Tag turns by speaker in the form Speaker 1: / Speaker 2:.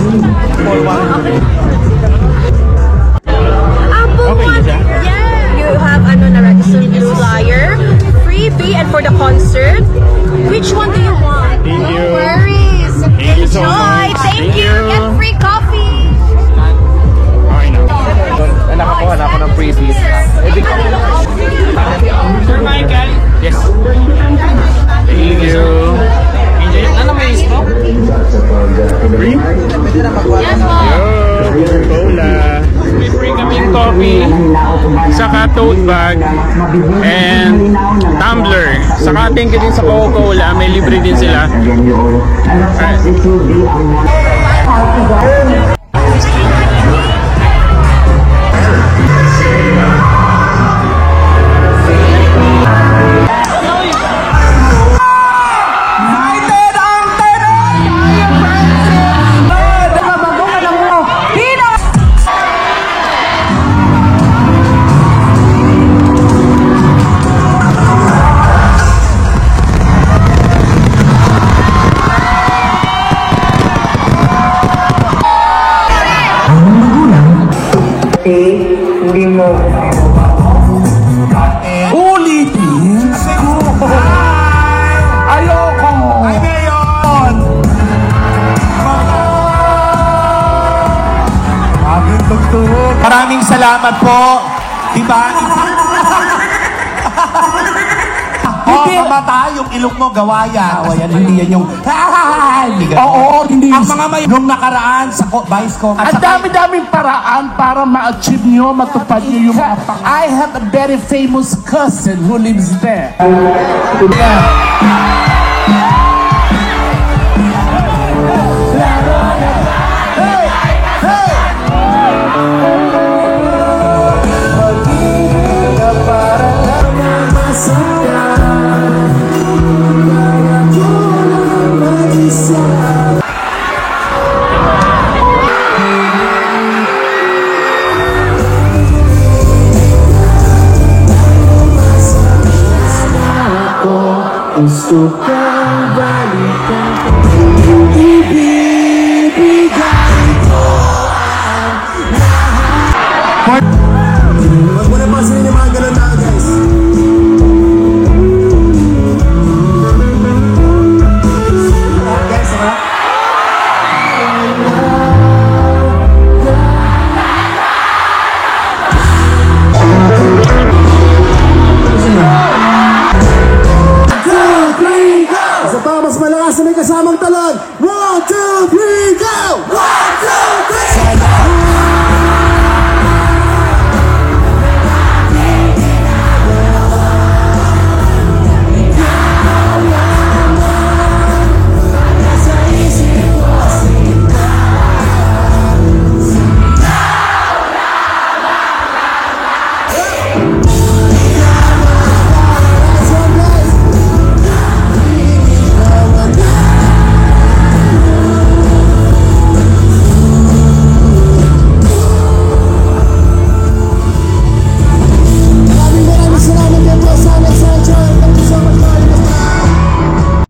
Speaker 1: You have na register this flyer, freebie, and for the concert. Which one do you want?
Speaker 2: Thank you.
Speaker 1: No worries.
Speaker 2: Thank you so
Speaker 1: Enjoy.
Speaker 2: much.
Speaker 1: Thank you. Get free coffee.
Speaker 2: Okay na. Nakakuha na ako ng freebies. Sir Michael? Yes. Thank you. Ano may smoke? Free?
Speaker 1: Yes, po.
Speaker 2: Coca-Cola. May free kaming coffee, saka tote bag, and tumbler. Saka thank you din sa Coca-Cola. May libre din sila.
Speaker 3: Hindi mo ulitin ko. Ayoko. Ay, Mayon. Maging tugtog. Maraming salamat po. Diba? Mata, yung ilong mo, gawa yan. Hindi yan yung... Oo, hindi. Ang mga may... Nung nakaraan sa Vice Com... Ang dami-daming paraan para ma-achieve nyo, matupad nyo yung... I have a very famous cousin who lives there. Gusto